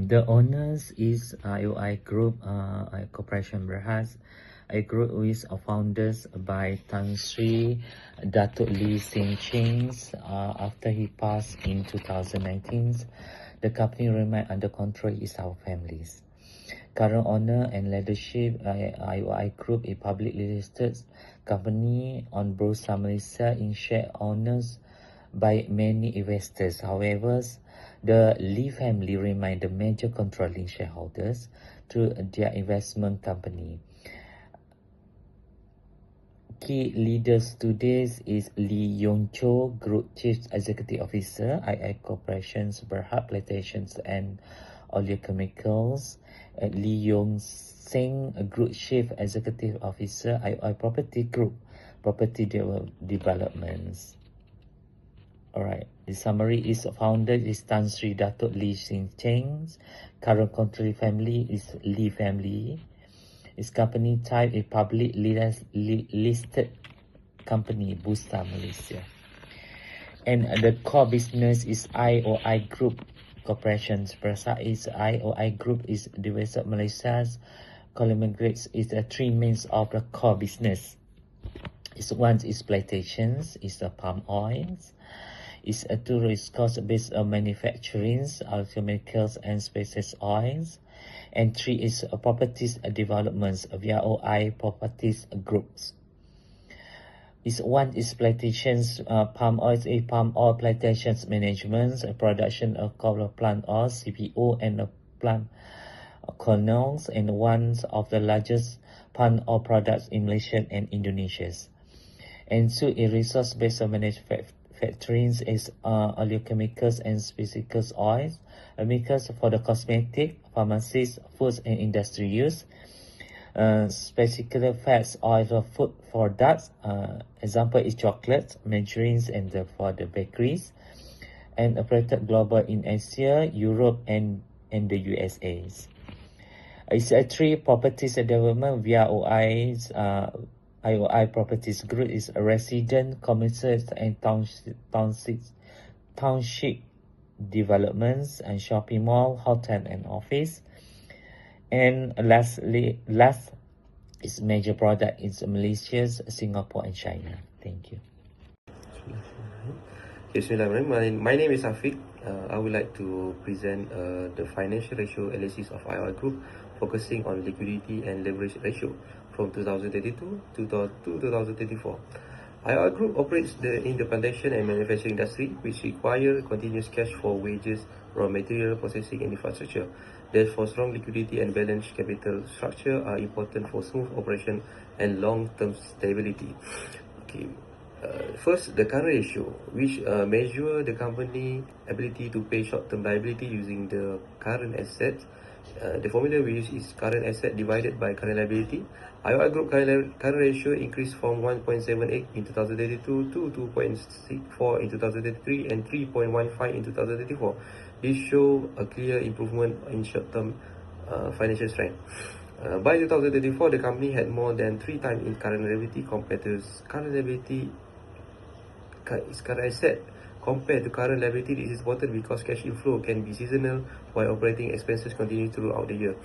The owners is IOI Group, a corporation Berhad, a group with founders by Tan Sri Datuk Lee Sing Chings. After he passed in 2019, the company remained under control is our families. Current owner and leadership, IOI Group, a publicly listed company on Bursa Malaysia in share owners by many investors. However, the Lee family remain the major controlling shareholders through their investment company. Key leaders today is Lee Yong Cho, Group Chief Executive Officer, II Corporations, Berhad Plantations and Oleochemicals, Lee Yong Seng, Group Chief Executive Officer, II Property Group, Property Developments. Alright, the summary is founder is Tan Sri Datuk Lee Sing Cheng. Current controlling family is Lee family. Its company type is public listed company, Bursa Malaysia. And the core business is IOI Group Corporations. Bursa is IOI Group is Development Malaysia's conglomerates is the three mains of the core business. It's one is plantations, is the palm oils. Is a tourist cost based on manufacturing, chemicals and species oils. And three is properties developments via OI properties groups. Is one is plantations, palm oils, a palm oil plantations management, production of cover plant oil, CPO, and plant kernels, and one of the largest palm oil products in Malaysia and Indonesia. And two is resource based on manufacturing is oleochemicals and species oils, chemicals for the cosmetic, pharmacies, foods and industry use, specifically fats, oil for food products, example is chocolate, margarines and for the bakeries, and operated global in Asia, Europe and the USA. It's a three properties development via OI's IOI Properties Group is a resident, commercial and township developments and shopping mall, hotel and office. And last is major product is Malaysia, Singapore and China. Thank you. Bismillahirrahmanirrahim. My name is AFIQ. I would like to present the financial ratio analysis of IOI Group, focusing on liquidity and leverage ratio from 2022 to 2024. IOI Group operates in the plantation and manufacturing industry, which require continuous cash for wages, raw material, processing and infrastructure. Therefore, strong liquidity and balanced capital structure are important for smooth operation and long-term stability. Okay. First, the current ratio, which measure the company ability to pay short-term liability using the current assets. The formula we use is current asset divided by current liability. IOI Group current ratio increased from 1.78 in 2032 to 2.64 in 2033 and 3.15 in 2034. This shows a clear improvement in short-term financial strength. By 2034, the company had more than 3 times in current liability compared to current liability. Its current asset compared to current liability. This is important because cash inflow can be seasonal while operating expenses continue throughout the year.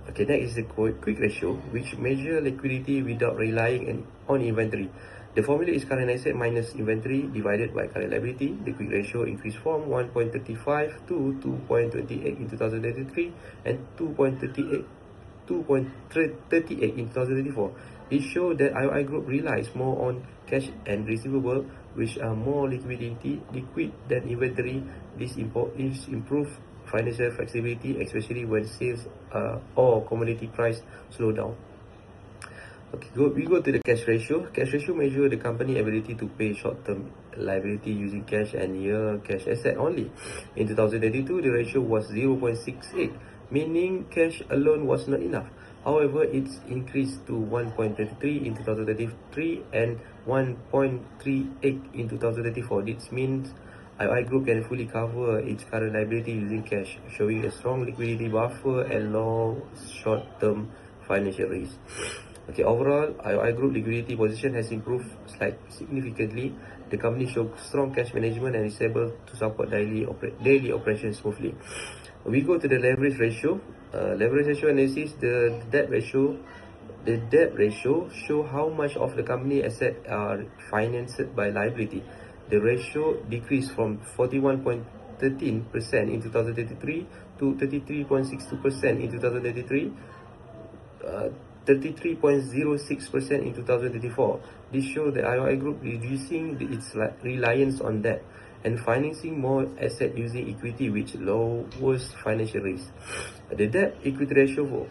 Okay, next is the quick ratio, which measure liquidity without relying on inventory. The formula is current asset minus inventory divided by current liability. The quick ratio increased from 1.35 to 2.28 in 2033 and 2.38 in 2034. It shows that IOI Group relies more on cash and receivable, which are more liquid than inventory. This improves financial flexibility, especially when sales or commodity price slow down. Okay, we go to the cash ratio. Cash ratio measure the company ability to pay short-term liability using cash and year cash asset only. In 2022, the ratio was 0.68, meaning cash alone was not enough. However, it's increased to 1.33 in 2033 and 1.38 in 2034. This means IOI Group can fully cover its current liability using cash, showing a strong liquidity buffer and low short-term financial risk. Okay, overall, IOI Group liquidity position has improved significantly. The company shows strong cash management and is able to support daily operations smoothly. We go to the leverage ratio. Leverage ratio analysis, the debt ratio show how much of the company asset are financed by liability. The ratio decreased from 41.13% in 2033 to 33.62% in 2033, 33.06% in 2024. This shows the IOI group reducing its reliance on debt and financing more asset using equity, which lowers financial risk. The debt equity ratio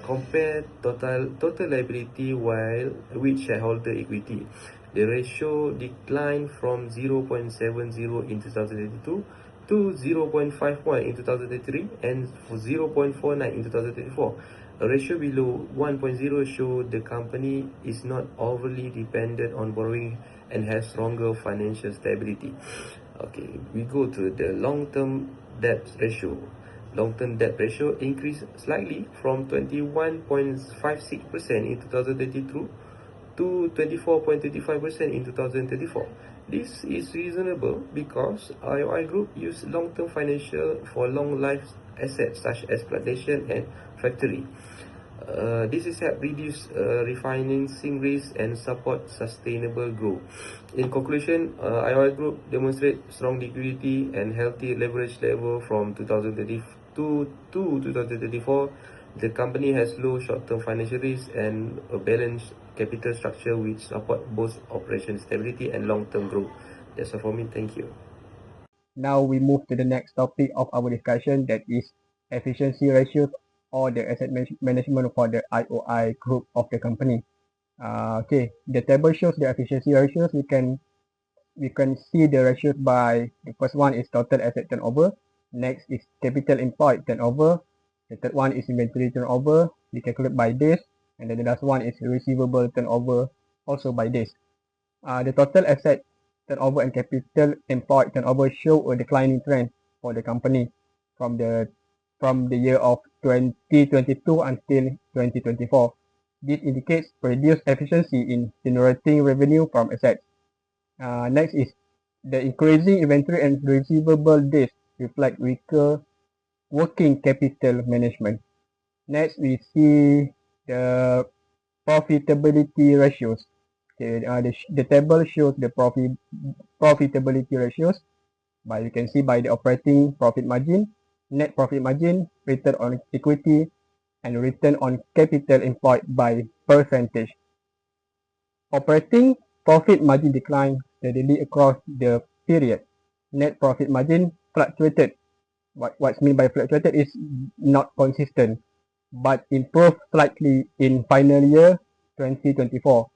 compare total liability while with shareholder equity. The ratio declined from 0.70 in 2022 to 0.51 in 2023 and 0.49 in 2024. A ratio below 1.0 shows the company is not overly dependent on borrowing and has stronger financial stability. Okay, we go to the long-term debt ratio. Long-term debt ratio increased slightly from 21.56% in 2022 to 24.35% in 2024. This is reasonable because IOI Group use long-term financial for long-life assets such as plantation and factory. This is help reduce refinancing risk and support sustainable growth. In conclusion, IOI Group demonstrate strong liquidity and healthy leverage level from 2022 to 2024. The company has low short-term financial risk and a balanced capital structure which support both operation stability and long-term growth. That's all for me. Thank you. Now we move to the next topic of our discussion, that is efficiency ratios or the asset management for the IOI group of the company. Okay, the table shows the efficiency ratios. We can see the ratios by the first one is total asset turnover, next is capital employed turnover, the third one is inventory turnover, we calculate by days, and then the last one is receivable turnover, also by days. The total asset turnover and capital employed turnover show a declining trend for the company from the year of 2022 until 2024. This indicates reduced efficiency in generating revenue from assets. Next is the increasing inventory and receivable days reflect weaker working capital management. Next, we see the profitability ratios. Okay, the table shows the profitability ratios. But you can see by the operating profit margin, net profit margin, return on equity, and return on capital employed by percentage. Operating profit margin declined steadily across the period. Net profit margin fluctuated. What's meant by fluctuated is not consistent, but improved slightly in final year 2024.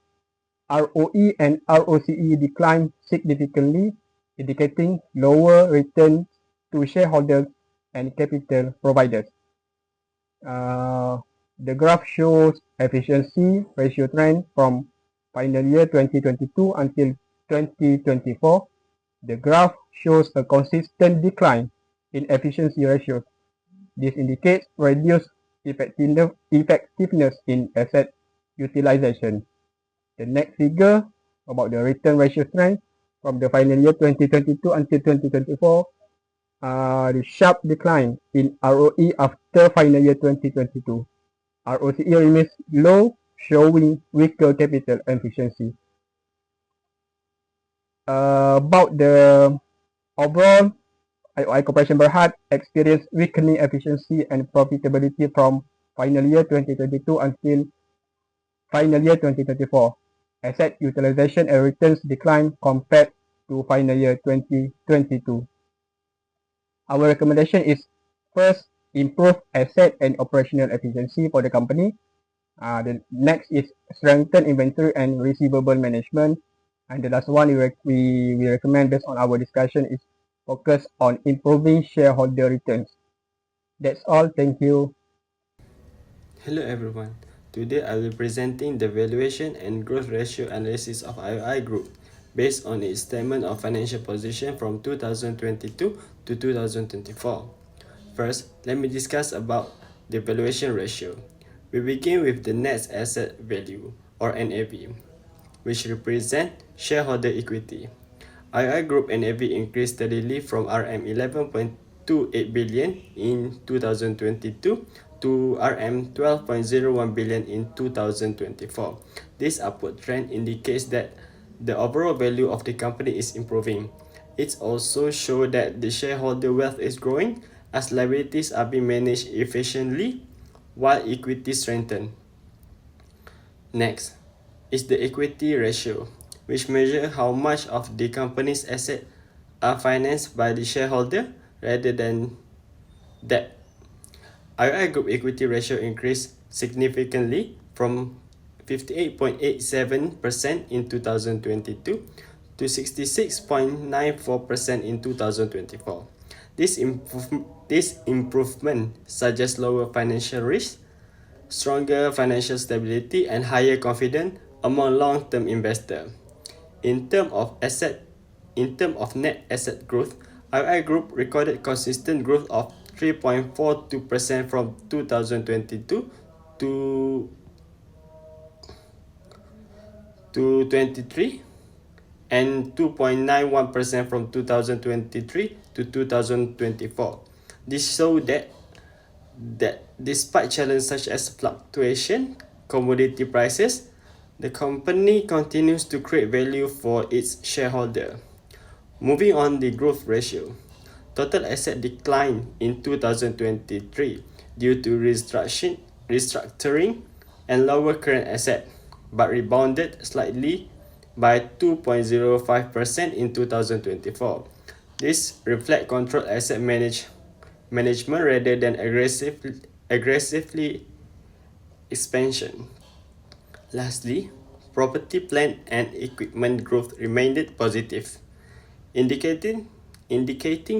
ROE and ROCE declined significantly, indicating lower return to shareholders and capital providers. The graph shows efficiency ratio trend from final year 2022 until 2024. The graph shows a consistent decline in efficiency ratios. This indicates reduced effectiveness in asset utilization. The next figure about the return ratio trend from the final year 2022 until 2024, the sharp decline in ROE after final year 2022. ROCE remains low, showing weaker capital efficiency. About the overall, IOI Corporation Berhad experienced weakening efficiency and profitability from final year 2022 until final year 2024. Asset utilization and returns declined compared to final year 2022. Our recommendation is first, improve asset and operational efficiency for the company. The next is strengthen inventory and receivable management. And the last one we recommend based on our discussion is focus on improving shareholder returns. That's all. Thank you. Hello everyone. Today I will be presenting the valuation and growth ratio analysis of IOI Group based on its statement of financial position from 2022 to 2024. First, let me discuss about the valuation ratio. We begin with the net asset value or NAV, which represent shareholder equity. IOI Group NAV increased steadily from RM 12.28 billion in 2022 to RM 12.01 billion in 2024. This upward trend indicates that the overall value of the company is improving. It also shows that the shareholder wealth is growing as liabilities are being managed efficiently while equity strengthens. Next is the equity ratio, which measures how much of the company's assets are financed by the shareholder rather than debt. IOI Group equity ratio increased significantly from 58.87% in 2022 to 66.94% in 2024. This improvement suggests lower financial risk, stronger financial stability, and higher confidence among long-term investors. In terms of net asset growth, IOI Group recorded consistent growth of 3.42% from 2022 to 23 and 2.91% from 2023 to 2024. This shows that despite challenges such as fluctuation, commodity prices, the company continues to create value for its shareholder. Moving on the growth ratio. Total asset declined in 2023 due to restructuring and lower current asset, but rebounded slightly by 2.05% in 2024. This reflects controlled asset management rather than aggressively expansion. Lastly, property, plant and equipment growth remained positive, indicating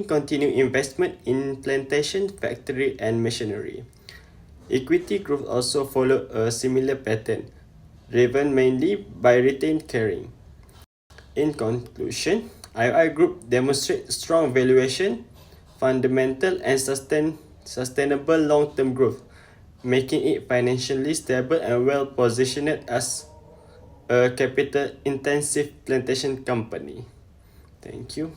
continued investment in plantation, factory and machinery. Equity growth also followed a similar pattern, driven mainly by retained carrying. In conclusion, IOI Group demonstrates strong valuation, fundamental and sustainable long-term growth, making it financially stable and well-positioned as a capital-intensive plantation company. Thank you.